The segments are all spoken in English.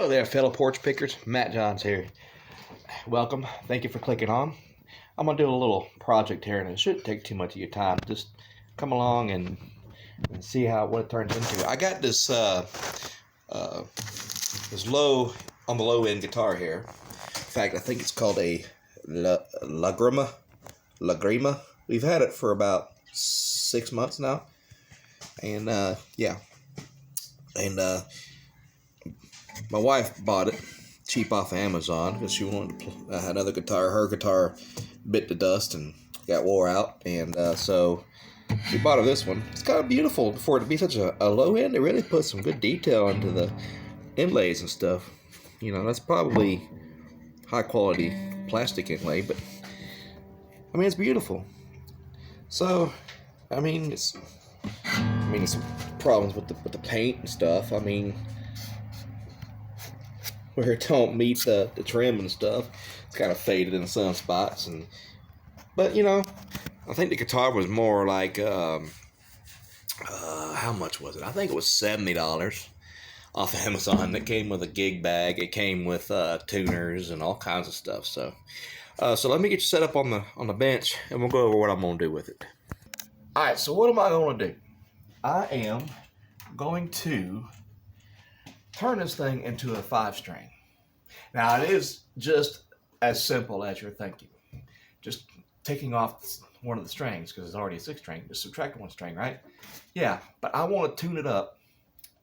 Hello there, fellow porch pickers. Matt Johns here. Welcome. Thank you for clicking on. I'm going to do a little project here, and it shouldn't take too much of your time. Just come along and see what it turns into. I got this this low, on the low end guitar here. In fact, I think it's called a Lagrima. We've had it for about 6 months now. And yeah. And my wife bought it cheap off of Amazon because she wanted to another guitar. Her guitar bit to dust and got wore out, and so we bought her this one. It's kind of beautiful for it to be such a low end. It really puts some good detail into the inlays and stuff. You know, that's probably high quality plastic inlay, but I mean, it's beautiful. So I mean, it's some problems with the paint and stuff. I mean, where it don't meet the trim and stuff, it's kind of faded in some spots. But you know, I think the guitar was more like how much was it? I think it was $70 off of Amazon. It came with a gig bag. It came with tuners and all kinds of stuff. So let me get you set up on the bench, and we'll go over what I'm gonna do with it. All right. So what am I gonna do? I am going to turn this thing into a 5-string. Now, it is just as simple as you're thinking. Just taking off one of the strings, because it's already a 6-string. Just subtract one string, right? Yeah, but I want to tune it up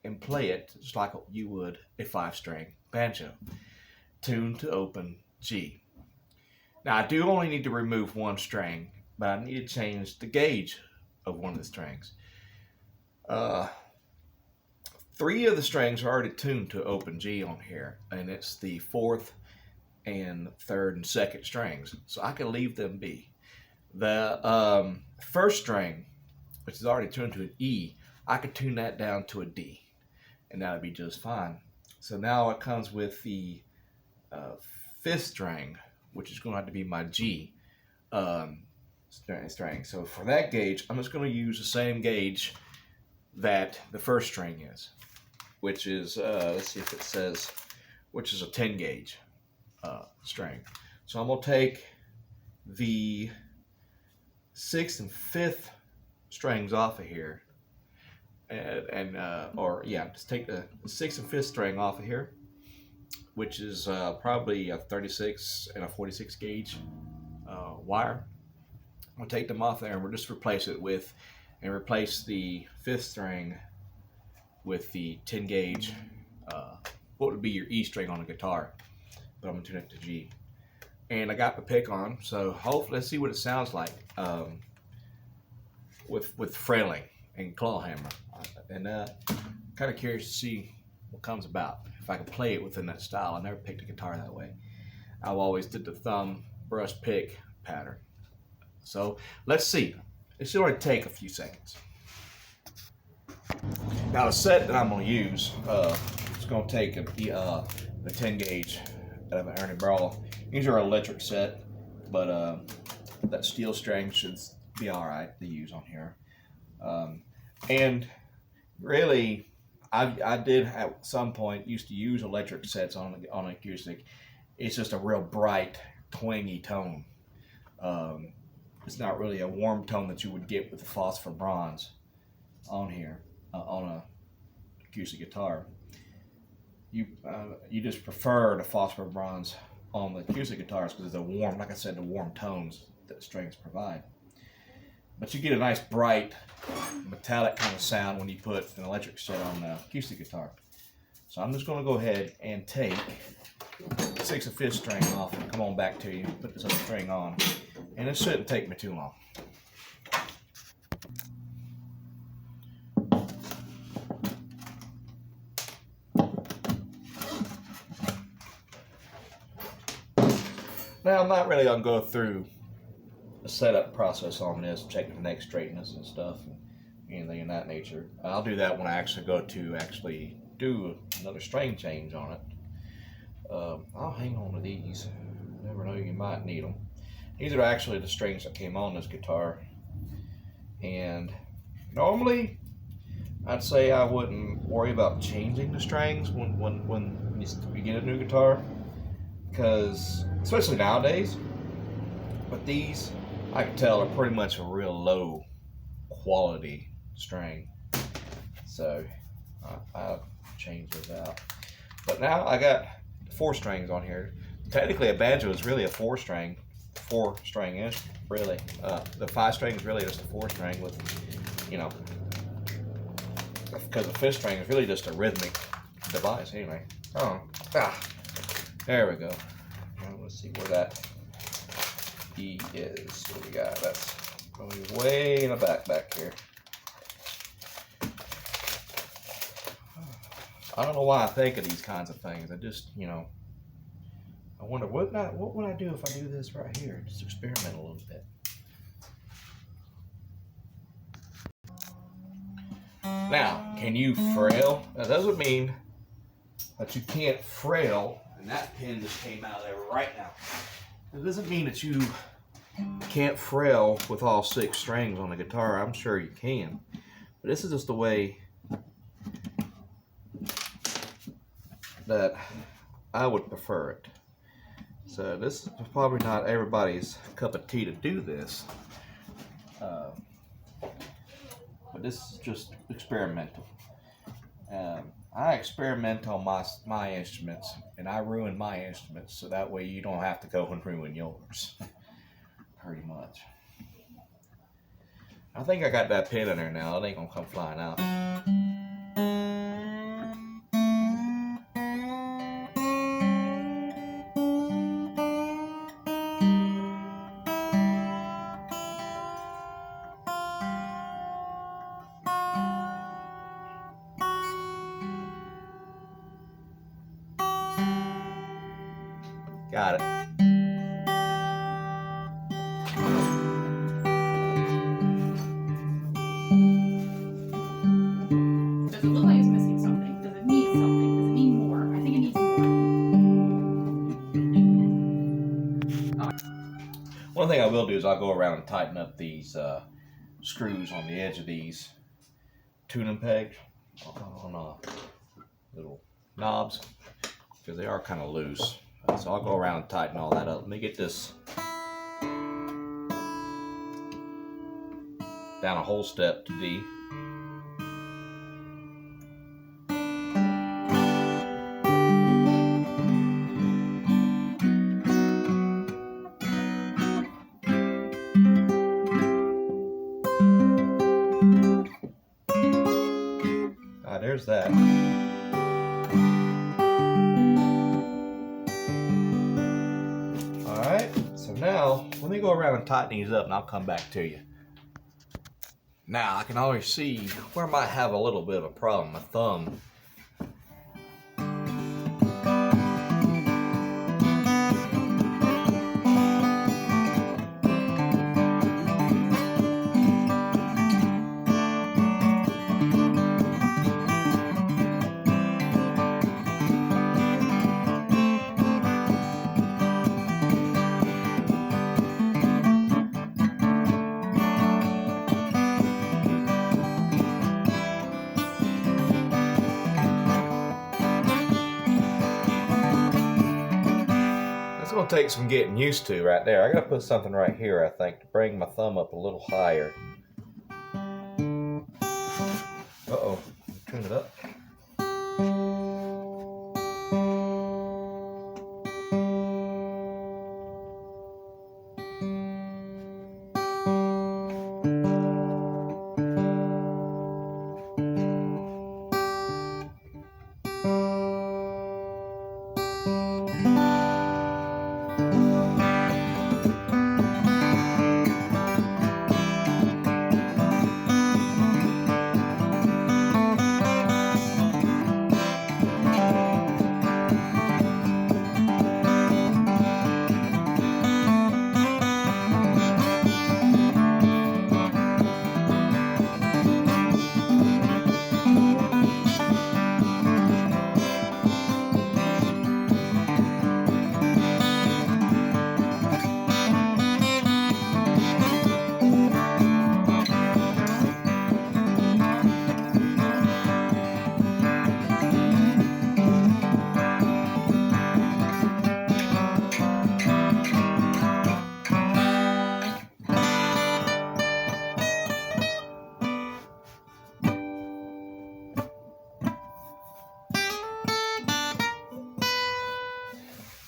and play it just like you would a 5-string banjo. Tune to open G. Now, I do only need to remove one string, but I need to change the gauge of one of the strings. 3 of the strings are already tuned to open G on here, and it's the 4th and 3rd and 2nd strings, so I can leave them be. The 1st string, which is already tuned to an E, I could tune that down to a D, and that would be just fine. So now it comes with the 5th string, which is going to have to be my G string. So for that gauge, I'm just going to use the same gauge that the 1st string is, which is let's see if it says, which is a 10 gauge string. So I'm gonna take the 6th and 5th strings off of here, just take the 6th and 5th string off of here, which is probably a 36 and a 46 gauge wire. I'm gonna take them off there, and we'll just replace the 5th string with the 10 gauge, what would be your E string on a guitar, but I'm gonna tune it to G. And I got the pick on, so hopefully let's see what it sounds like with frailing and claw hammer. And kind of curious to see what comes about, if I can play it within that style. I never picked a guitar that way. I've always did the thumb brush pick pattern. So let's see. It should only take a few seconds. Now the set that I'm going to use, it's going to take the 10 gauge out of an Ernie Burl. These are an electric set, but that steel string should be alright to use on here. And really, I did at some point used to use electric sets on acoustic. It's just a real bright, twangy tone. It's not really a warm tone that you would get with the phosphor bronze on here on a acoustic guitar. You just prefer the phosphor bronze on the acoustic guitars because of the warm, like I said, the warm tones that the strings provide. But you get a nice bright metallic kind of sound when you put an electric set on the acoustic guitar. So I'm just going to go ahead and take the 6th and 5th string off and come on back to you, put this other string on, and it shouldn't take me too long. Now I'm not really going to go through a setup process on this, checking the neck straightness and stuff, and anything in that nature. I'll do that when I actually go to do another string change on it. I'll hang on to these. You never know, you might need them. These are actually the strings that came on this guitar, and normally I'd say I wouldn't worry about changing the strings when you get a new guitar, because especially nowadays, but these I can tell are pretty much a real low quality string. So I'll change those out. But now I got 4 strings on here. Technically, a banjo is really a 4-string instrument. Really, the 5 string is really just a 4-string with, you know, because the 5th string is really just a rhythmic device. Anyway, there we go. Now let's see where that E is. What we got? That's probably way in the back here. I don't know why I think of these kinds of things. I just, you know, I wonder what would I do if I do this right here? Just experiment a little bit. Now, can you frail? That doesn't mean that you can't frail. And that pin just came out of there right now. It doesn't mean that you can't frail with all 6 strings on the guitar. I'm sure you can. But this is just the way that I would prefer it. So this is probably not everybody's cup of tea to do this, but this is just experimental. I experiment on my instruments, and I ruin my instruments, so that way you don't have to go and ruin yours. Pretty much. I think I got that pin in there now. It ain't gonna come flying out. Got it. Does it look like it's missing something? Does it need something? Does it need more? I think it needs more. One thing I will do is I'll go around and tighten up these screws on the edge of these tuning pegs on little knobs, because they are kind of loose. So I'll go around and tighten all that up. Let me get this down a whole step to D. There's that. Alright, so now let me go around and tighten these up and I'll come back to you. Now I can always see where I might have a little bit of a problem. My thumb. It's going to take some getting used to right there. I got to put something right here, I think, to bring my thumb up a little higher. Uh-oh. Tune it up.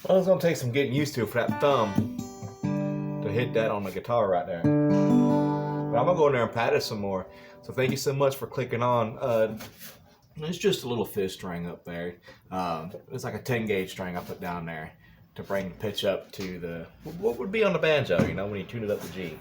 Well, it's gonna take some getting used to for that thumb to hit that on the guitar right there. But I'm gonna go in there and practice some more. So thank you so much for clicking on. It's just a little fifth string up there. It's like a 10 gauge string I put down there to bring the pitch up to the what would be on the banjo, you know, when you tune it up to G.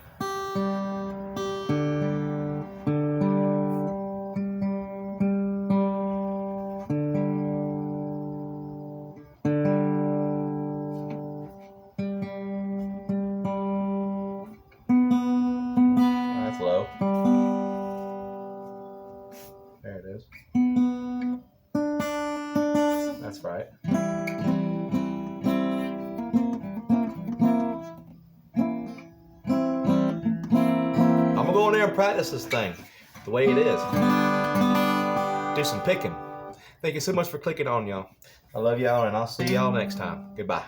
That's low. There it is. That's right. I'm gonna go in there and practice this thing the way it is. Do some picking. Thank you so much for clicking on, y'all. I love y'all, and I'll see y'all next time. Goodbye.